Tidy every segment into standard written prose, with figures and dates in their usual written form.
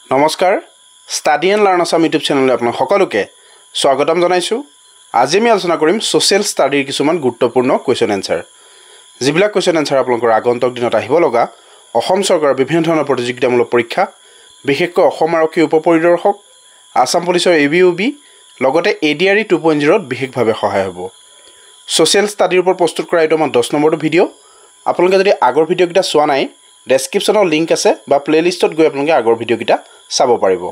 নমস্কাৰ study and learn Assam YouTube চেনেললৈ আপোনাক সকলোকে স্বাগতম জনাইছোঁ। আজি আমি আলোচনা কৰিম ছ'চিয়েল ষ্টাডিৰ কিছুমান গুৰুত্বপূৰ্ণ কুৱেশ্যন এনচাৰ, যিবিলাক কুৱেশ্যন এনচাৰ আপোনালোকৰ আগন্তুক দিনত আহিব লগা অসম চৰকাৰৰ বিভিন্ন ধৰণৰ প্ৰতিযোগিতামূলক পৰীক্ষা, বিশেষকৈ অসম আৰক্ষী উপ পৰিদৰ্শক, আছাম পুলিচৰ ABUB লগতে ADRE 2.0ত বিশেষভাৱে সহায় হ'ব। ছ'চিয়েল ষ্টাডিৰ ওপৰত প্ৰস্তুত কৰা এইটো আমাৰ 10 নম্বৰটো ভিডিঅ'। আপোনালোকে যদি আগৰ ভিডিঅ'কেইটা চোৱা নাই, ডেছক্ৰিপশ্যনৰ লিংক আছে বা প্লে'লিষ্টত গৈ আপোনালোকে আগৰ ভিডিঅ'কেইটা চাব পাৰিব।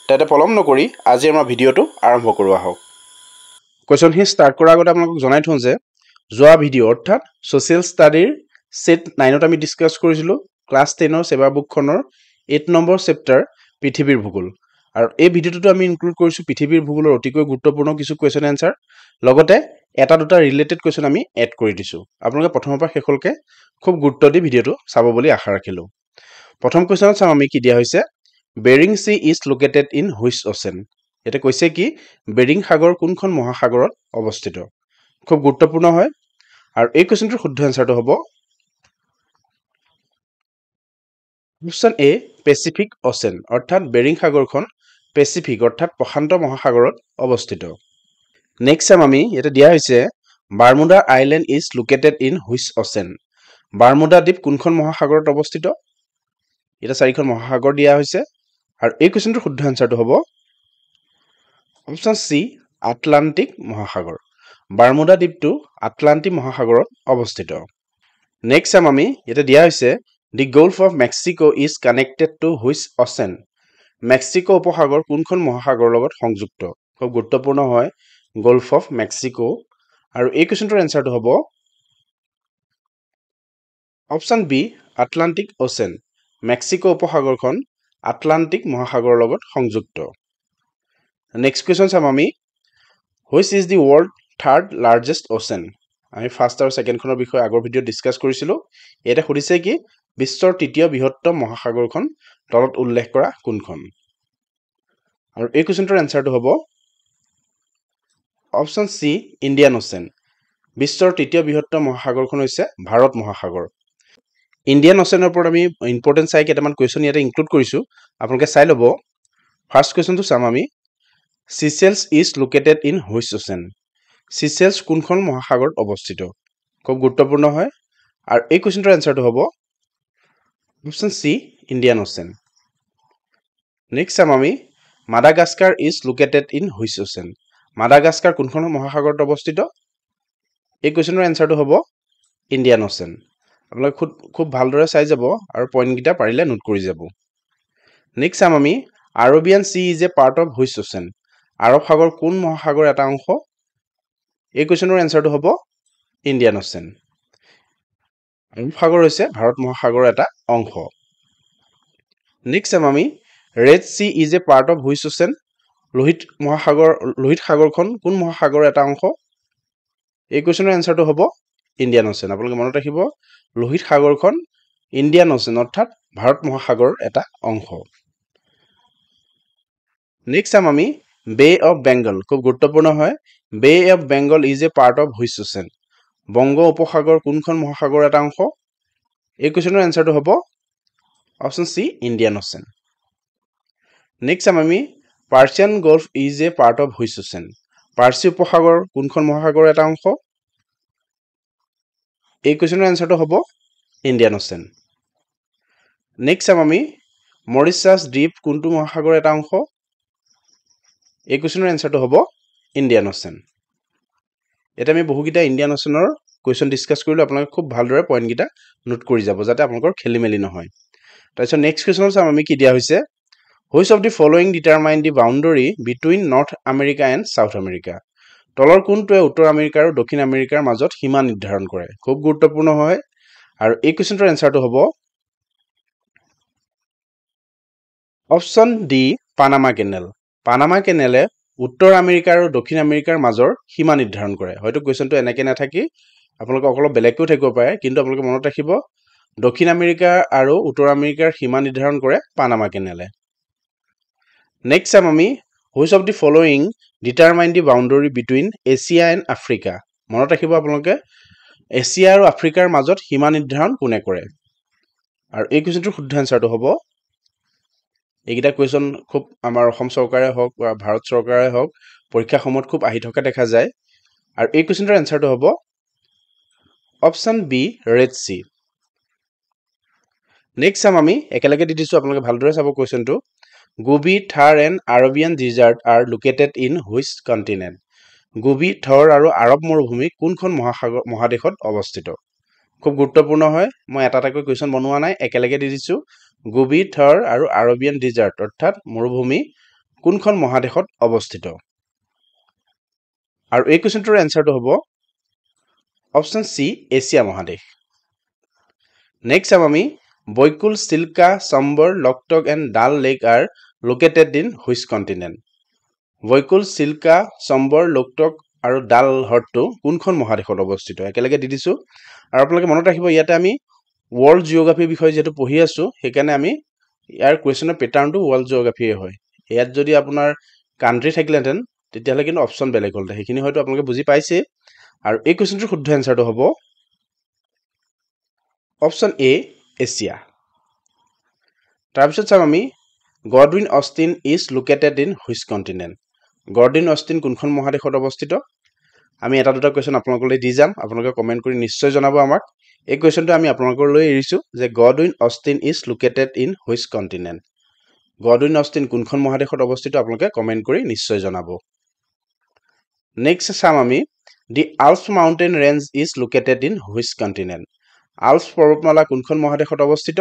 তেন্তে পলম নকৰি আজি আমাৰ ভিডিঅ'টো আৰম্ভ কৰোঁ আহক। কুৱেশ্যনখিনি ষ্টাৰ্ট কৰাৰ আগতে আপোনালোকক জনাই থওঁ যে যোৱা ভিডিঅ' অৰ্থাৎ ছ'চিয়েল ষ্টাডিৰ ছেট 9ত আমি ডিছকাছ কৰিছিলোঁ ক্লাছ 10ৰ ছেবা বুকখনৰ 8 নম্বৰ চেপ্টাৰ পৃথিৱীৰ ভূগোল, আৰু এই ভিডিঅ'টোতো আমি ইনক্লুড কৰিছোঁ পৃথিৱীৰ ভূগোলৰ অতিকৈ গুৰুত্বপূৰ্ণ কিছু কুৱেশ্যন এনচাৰ, লগতে এটা দুটা ৰিলেটেড কুৱেশ্যন আমি এড কৰি দিছোঁ। আপোনালোকে প্ৰথমৰ পৰা শেষলৈকে খুব গুৰুত্ব দি ভিডিঅ'টো চাব বুলি আশা ৰাখিলোঁ। প্ৰথম কুৱেশ্যনত চাম আমি কি দিয়া হৈছে, bearing C is located in which ocean. ইয়াতে কৈছে কি বেৰিং সাগৰ কোনখন মহাসাগৰত অৱস্থিত। খুব গুৰুত্বপূৰ্ণ হয়, আৰু এই কুৱেশ্যনটোৰ শুদ্ধ এনচাৰটো হ'ব অপশ্যন এ পেচিফিক অ'চেন, অৰ্থাৎ বেৰিং সাগৰখন পেচিফিক অৰ্থাৎ প্ৰশান্ত মহাসাগৰত অৱস্থিত। নেক্সট চাম আমি, ইয়াতে দিয়া হৈছে Bermuda island is located in which ocean. Bermuda দ্বীপ কোনখন মহাসাগৰত অৱস্থিত। এতিয়া 4খন মহাসাগৰ দিয়া হৈছে, আৰু এই কুৱেশ্যনটোৰ শুদ্ধ এনচাৰটো হ'ব অপশ্যন চি আটলাণ্টিক মহাসাগৰ। বাৰ্মুডা দ্বীপটো আটলাণ্টিক মহাসাগৰত অৱস্থিত। নেক্সট চাম আমি, ইয়াতে দিয়া হৈছে the Gulf of Mexico is connected to which ocean. Mexico উপসাগৰ কোনখন মহাসাগৰৰ লগত সংযুক্ত। খুব গুৰুত্বপূৰ্ণ হয় গল্ফ অফ মেক্সিকো, আৰু এই কুৱেশ্যনটোৰ এনচাৰটো হ'ব option B Atlantic ocean. Mexico উপসাগৰখন আটলাণ্টিক মহাসাগৰৰ লগত সংযুক্ত। নেক্সট কুৱেশ্যন চাম আমি, which is the world third largest ocean. আমি ফাৰ্ষ্ট আৰু ছেকেণ্ডখনৰ বিষয়ে আগৰ ভিডিঅ'ত ডিছকাছ কৰিছিলোঁ। ইয়াতে সুধিছে কি বিশ্বৰ তৃতীয় বৃহত্তম মহাসাগৰখন তলত উল্লেখ কৰা কোনখন, আৰু এই কুৱেশ্যনটোৰ এনচাৰটো হ'ব অপশ্যন চি ইণ্ডিয়ান অ'চেন। বিশ্বৰ তৃতীয় বৃহত্তম মহাসাগৰখন হৈছে ভাৰত মহাসাগৰ। ইণ্ডিয়ান অ'চেনৰ ওপৰত আমি ইম্পৰ্টেণ্ট চাই কেইটামান কুৱেশ্যন ইয়াতে ইনক্লুড কৰিছোঁ, আপোনালোকে চাই ল'ব। ফাৰ্ষ্ট কুৱেশ্যনটো চাম আমি, Seychelles is located in which ocean. Seychelles কোনখন মহাসাগৰত অৱস্থিত। খুব গুৰুত্বপূৰ্ণ হয়, আৰু এই কুৱেশ্যনটোৰ এনচাৰটো হ'ব option C Indian ocean. Next চাম আমি, Madagascar is located in which ocean. Madagascar কোনখন মহাসাগৰত অৱস্থিত। এই কুৱেশ্যনৰ এনচাৰটো হ'ব ইণ্ডিয়ান অ'চেন। আপোনালোকে খুব ভালদৰে চাই যাব আৰু পইণ্টকেইটা পাৰিলে নোট কৰি যাব। নেক্সট চাম আমি, Arabian sea is a part of which ocean. আৰৱ সাগৰ কোন মহাসাগৰৰ এটা অংশ। এই কুৱেশ্যনৰ এনচাৰটো হ'ব ইণ্ডিয়ান অ'চেন। আৰৱ সাগৰ হৈছে ভাৰত মহাসাগৰৰ এটা অংশ। নেক্সট চাম আমি, red sea is a part of which ocean. লোহিত সাগৰখন কোন মহাসাগৰৰ এটা অংশ। এই কুৱেশ্যনৰ এনচাৰটো হ'ব ইণ্ডিয়ান অ'চেন। আপোনালোকে মনত ৰাখিব, লোহিত সাগৰখন ইণ্ডিয়ান অ'চেন অৰ্থাৎ ভাৰত মহাসাগৰৰ এটা অংশ। নেক্সট চাম আমি, বে অফ বেংগল। খুব গুৰুত্বপূৰ্ণ হয়, bay of Bengal is a part of which ocean. বংগ উপসাগৰ কোনখন মহাসাগৰৰ এটা অংশ। এই কুৱেশ্যনৰ এনচাৰটো হ'ব option C Indian ocean. Next চাম আমি, Persian gulf is a part of which ocean. পাৰ্চী উপসাগৰ কোনখন মহাসাগৰৰ এটা অংশ। এই কুৱেশ্যনৰ এনচাৰটো হ'ব ইণ্ডিয়ান অ'চেন। নেক্সট চাম আমি, মৰিচাছ দ্বীপ কোনটো মহাসাগৰৰ এটা অংশ। এই কুৱেশ্যনৰ এনচাৰটো হ'ব ইণ্ডিয়ান অ'চেন। ইয়াতে আমি বহুকেইটা ইণ্ডিয়ান অ'চেনৰ কুৱেশ্যন ডিছকাছ কৰিলোঁ, আপোনালোকে খুব ভালদৰে পইণ্টকেইটা নোট কৰি যাব যাতে আপোনালোকৰ খেলি মেলি নহয়। তাৰপিছত নেক্সট কুৱেশ্যন চাম আমি, কি দিয়া হৈছে, which of the following determine the boundary between north America and south America. তলৰ কোনটোৱে উত্তৰ আমেৰিকা আৰু দক্ষিণ আমেৰিকাৰ মাজত সীমা নিৰ্ধাৰণ কৰে। খুব গুৰুত্বপূৰ্ণ হয়, আৰু এই কুৱেশ্যনটোৰ এনচাৰটো হ'ব option D Panama canal. Panama কেনেলে উত্তৰ আমেৰিকা আৰু দক্ষিণ আমেৰিকাৰ মাজৰ সীমা নিৰ্ধাৰণ কৰে। হয়তো কুৱেশ্যনটো এনেকৈ নাথাকি আপোনালোকে অলপ বেলেগকৈও থাকিব পাৰে, কিন্তু আপোনালোকে মনত ৰাখিব দক্ষিণ আমেৰিকা আৰু উত্তৰ আমেৰিকাৰ সীমা নিৰ্ধাৰণ কৰে পানামা কেনেলে। নেক্সট চাম আমি, which of the following determine the boundary between Asia and Africa. মনত ৰাখিব আপোনালোকে এছিয়া আৰু আফ্ৰিকাৰ মাজত সীমা নিৰ্ধাৰণ কোনে কৰে, আৰু এই কুৱেশ্যনটোৰ শুদ্ধ এনচাৰটো হ'ব এইকেইটা কুৱেশ্যন খুব আমাৰ অসম চৰকাৰে হওক বা ভাৰত চৰকাৰে হওক পৰীক্ষা সময়ত খুব আহি থকা দেখা যায় আৰু এই কুৱেশ্যনটোৰ এনচাৰটো হ'ব option B red sea next চাম আমি একেলগে দি দিছোঁ আপোনালোকে ভালদৰে চাব কুৱেশ্যনটো Gobi Thar and Arabian desert are located in which continent Gobi Thar আৰু আৰৱ মৰুভূমি কোনখন মহাদেশত অৱস্থিত খুব গুৰুত্বপূৰ্ণ হয় মই এটা এটাকৈ কুৱেশ্যন বনোৱা নাই একেলগে দি দিছোঁ গোবি থৰ আৰু আৰবিয়ান ডিজাৰ্ট অৰ্থাৎ মৰুভূমি কোনখন মহাদেশত অৱস্থিত আৰু এই কুৱেশ্যনটোৰ এনচাৰটো হ'ব অপশ্যন চি এছিয়া মহাদেশ নেক্সট চাম আমি Baikal Chilka Sambhar Loktak and Dal lake are located in which continent Baikal Chilka Sambhar Loktak আৰু ডাল হ্ৰদটো কোনখন মহাদেশত অৱস্থিত একেলগে দি দিছোঁ আৰু আপোনালোকে মনত ৰাখিব ইয়াতে আমি ৱৰ্ল্ড জিঅ'গ্ৰাফিৰ বিষয়ে যিহেতু পঢ়ি আছোঁ সেইকাৰণে আমি ইয়াৰ কুৱেশ্যনৰ পেটাৰ্ণটো ৱৰ্ল্ড জিঅ'গ্ৰাফিয়ে হয় ইয়াত যদি আপোনাৰ কাণ্ট্ৰি থাকিলেহেঁতেন তেতিয়াহ'লে কিন্তু অপশ্যন বেলেগ হ'লহেঁতেন সেইখিনি হয়তো আপোনালোকে বুজি পাইছে আৰু এই কুৱেশ্যনটোৰ শুদ্ধ এনচাৰটো হ'ব অপশ্যন এ এছিয়া তাৰপিছত চাম আমি Godwin Austen is located in which continent Godwin Austen কোনখন মহাদেশত অৱস্থিত আমি এটা দুটা কুৱেশ্যন আপোনালোকলৈ দি যাম আপোনালোকে কমেণ্ট কৰি নিশ্চয় জনাব আমাক এই কুৱেশ্যনটো আমি আপোনালোকলৈ এৰিছোঁ যে Godwin Austen is located in which continent Godwin Austen কোনখন মহাদেশত অৱস্থিত আপোনালোকে কমেণ্ট কৰি নিশ্চয় জনাব নেক্সট চাম আমি the Alps mountain range is located in which continent Alps পৰ্বতমালা কোনখন মহাদেশত অৱস্থিত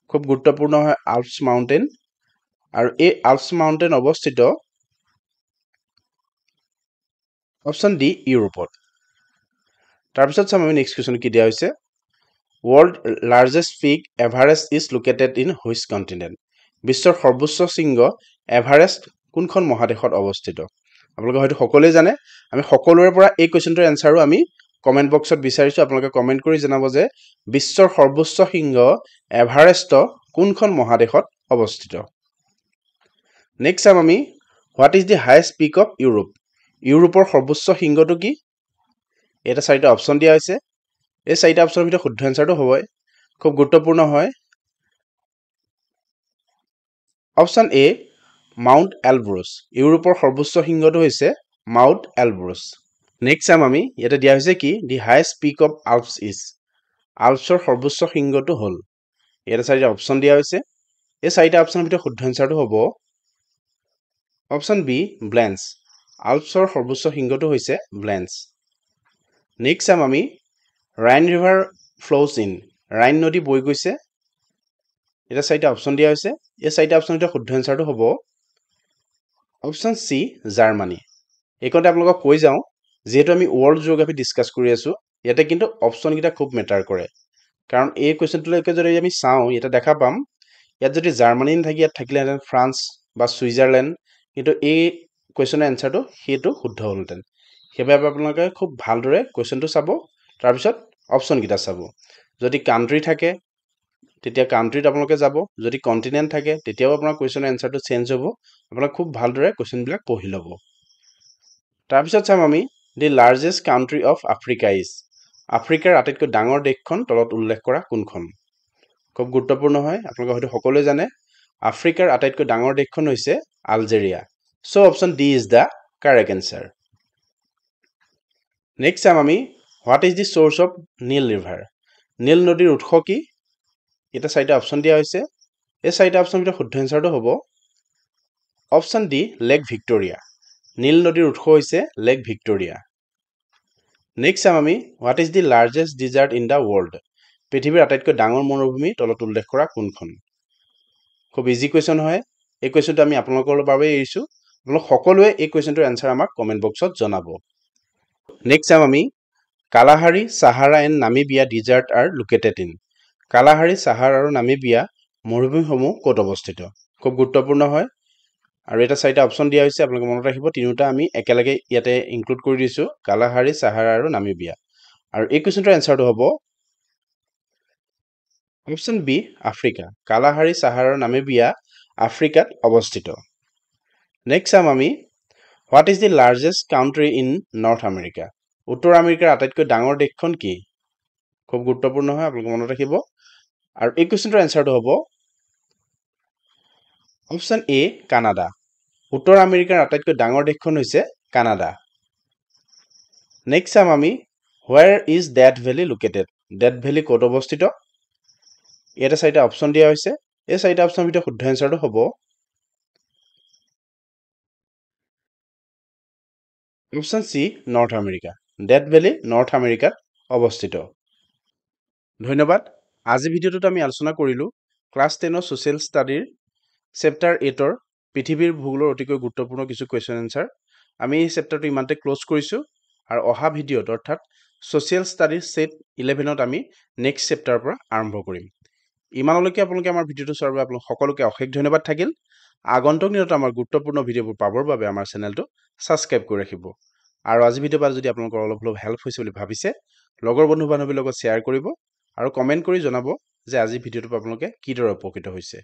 খুব গুৰুত্বপূৰ্ণ হয় আল্পছ মাউণ্টেইন আৰু এই আল্পছ মাউণ্টেইন অৱস্থিত অপশ্যন ডি ইউৰোপত তাৰপিছত চাম আমি নেক্সট কুৱেশ্যন কি দিয়া হৈছে world largest peak Everest is located in which continent বিশ্বৰ সৰ্বোচ্চ শৃংগ এভাৰেষ্ট কোনখন মহাদেশত অৱস্থিত আপোনালোকে হয়তো সকলোৱে জানে আমি সকলোৰে পৰা এই কুৱেশ্যনটোৰ এনচাৰো আমি কমেণ্ট বক্সত বিচাৰিছোঁ আপোনালোকে কমেণ্ট কৰি জনাব যে বিশ্বৰ সৰ্বোচ্চ শৃংগ এভাৰেষ্ট কোনখন মহাদেশত অৱস্থিত নেক্সট চাম আমি what is the highest peak of Europe ইউৰোপৰ সৰ্বোচ্চ শৃংগটো কি এটা চাৰিটা অপশ্যন দিয়া হৈছে এই চাৰিটা অপশ্যনৰ ভিতৰত শুদ্ধ এনচাৰটো হ'বই খুব গুৰুত্বপূৰ্ণ হয় অপশ্যন এ মাউণ্ট এলব্ৰুছ ইউৰোপৰ সৰ্বোচ্চ শৃংগটো হৈছে মাউণ্ট এলব্ৰুছ নেক্সট চাম আমি ইয়াতে দিয়া হৈছে কি the highest peak of Alps is আল্পছৰ সৰ্বোচ্চ শৃংগটো হ'ল ইয়াতে চাৰিটা অপশ্যন দিয়া হৈছে এই চাৰিটা অপশ্যনৰ ভিতৰত শুদ্ধ এনচাৰটো হ'ব অপশ্যন বি ব্লেঞ্চ আল্পছৰ সৰ্বোচ্চ শৃংগটো হৈছে ব্লেঞ্চ নেক্সট চাম আমি Rhine river flows in Rhine নদী বৈ গৈছে এটা চাৰিটা অপশ্যন দিয়া হৈছে এই চাৰিটা অপশ্যনৰ ভিতৰত শুদ্ধ এনচাৰটো হ'ব অপশ্যন চি জাৰ্মানী এইকণতে আপোনালোকক কৈ যাওঁ যিহেতু আমি ৱৰ্ল্ড জিঅ'গ্ৰাফি ডিছকাছ কৰি আছোঁ ইয়াতে কিন্তু অপশ্যনকেইটা খুব মেটাৰ কৰে কাৰণ এই কুৱেশ্যনটোলৈকে যদি আমি চাওঁ ইয়াতে দেখা পাম ইয়াত যদি জাৰ্মানী নাথাকি ইয়াত থাকিলেহেঁতেন ফ্ৰান্স বা ছুইজাৰলেণ্ড কিন্তু এই কুৱেশ্যনৰ এনচাৰটো সেইটো শুদ্ধ হ'লহেঁতেন সেইবাবে আপোনালোকে খুব ভালদৰে কুৱেশ্যনটো চাব তাৰপিছত অপশ্যনকেইটা চাব যদি কাণ্ট্ৰি থাকে তেতিয়া কাণ্ট্ৰিত আপোনালোকে যাব যদি কণ্টিনেণ্ট থাকে তেতিয়াও আপোনাৰ কুৱেশ্যনৰ এনচাৰটো চেঞ্জ হ'ব আপোনালোকে খুব ভালদৰে কুৱেশ্যনবিলাক পঢ়ি ল'ব তাৰপিছত চাম আমি the largest country of Africa is আফ্ৰিকাৰ আটাইতকৈ ডাঙৰ দেশখন তলত উল্লেখ কৰা কোনখন খুব গুৰুত্বপূৰ্ণ হয় আপোনালোকে হয়তো সকলোৱে জানে আফ্ৰিকাৰ আটাইতকৈ ডাঙৰ দেশখন হৈছে Algeria so' option D is the correct answer next চাম আমি what is the source of Nile river Nile নদীৰ উৎস কি এটা চাৰিটা অপশ্যন দিয়া হৈছে এই চাৰিটা অপশ্যনৰ ভিতৰত শুদ্ধ এনচাৰটো হ'ব অপশ্যন ডি লেক ভিক্টৰিয়া নীল নদীৰ উৎস হৈছে লেক ভিক্টৰিয়া নেক্সট চাম আমি what is the largest desert in the world পৃথিৱীৰ আটাইতকৈ ডাঙৰ মৰুভূমি তলত উল্লেখ কৰা কোনখন খুব ইজি কুৱেশ্যন হয় এই কুৱেশ্যনটো আমি আপোনালোকৰ বাবে এৰিছোঁ আপোনালোক সকলোৱে এই কুৱেশ্যনটোৰ এনচাৰ আমাক কমেণ্ট বক্সত জনাব নেক্সট চাম আমি Kalahari Sahara and Namibia desert are located in Kalahari Sahara আৰু নামিবিয়া মৰুভূমিসমূহ ক'ত অৱস্থিত খুব গুৰুত্বপূৰ্ণ হয় আৰু এটা চাৰিটা অপশ্যন দিয়া হৈছে আপোনালোকে মনত ৰাখিব তিনিওটা আমি একেলগে ইয়াতে ইনক্লুড কৰি দিছোঁ কালাহাৰী চাহাৰা আৰু নামিবিয়া আৰু এই কুৱেশ্যনটোৰ এনচাৰটো হ'ব option B Africa Kalahari Sahara আৰু নামিবিয়া আফ্ৰিকাত অৱস্থিত নেক্সট চাম আমি what is the largest country in North America উত্তৰ আমেৰিকাৰ আটাইতকৈ ডাঙৰ দেশখন কি খুব গুৰুত্বপূৰ্ণ হয় আপোনালোকে মনত ৰাখিব আৰু এই কুৱেশ্যনটোৰ এনচাৰটো হ'ব অপশ্যন এ কানাডা। উত্তৰ আমেৰিকাৰ আটাইতকৈ ডাঙৰ দেশখন হৈছে কানাডা। নেক্সট চাম আমি হোৱেৰ is death valley located. Death valley ক'ত অৱস্থিত? ইয়াতে 4টা অপশ্যন দিয়া হৈছে। এই 4টা অপশ্যনৰ ভিতৰত শুদ্ধ এনচাৰটো হ'ব option C north America. Death valley north আমেৰিকাত অৱস্থিত। ধন্যবাদ। আজি ভিডিঅ'টোত আমি আলোচনা কৰিলোঁ ক্লাছ 10ৰ ছ'চিয়েল ষ্টাডিৰ চেপ্টাৰ 8ৰ পৃথিৱীৰ ভূগোলৰ অতিকৈ গুৰুত্বপূৰ্ণ কিছু কুৱেশ্যন এনচাৰ। আমি এই চেপ্টাৰটো ইমানতে ক্ল'জ কৰিছোঁ আৰু অহা ভিডিঅ'ত অৰ্থাৎ ছ'চিয়েল ষ্টাডিৰ ছেট 11ত আমি নেক্সট চেপ্টাৰৰ পৰা আৰম্ভ কৰিম। ইমানলৈকে আপোনালোকে আমাৰ ভিডিঅ'টো চোৱাৰ বাবে আপোনালোক সকলোকে অশেষ ধন্যবাদ থাকিল। আগন্তুক দিনত আমাৰ গুৰুত্বপূৰ্ণ ভিডিঅ'বোৰ পাবৰ বাবে আমাৰ চেনেলটো ছাবস্ক্ৰাইব কৰি ৰাখিব। আৰু আজি ভিডিঅ'ৰ পৰা যদি আপোনালোকৰ অলপ হেল্প হৈছে বুলি ভাবিছে, লগৰ বন্ধু বান্ধৱীৰ লগত শ্বেয়াৰ কৰিব আৰু কমেণ্ট কৰি জনাব যে আজি ভিডিঅ'টোৰ পৰা আপোনালোকে কিদৰে উপকৃত হৈছে।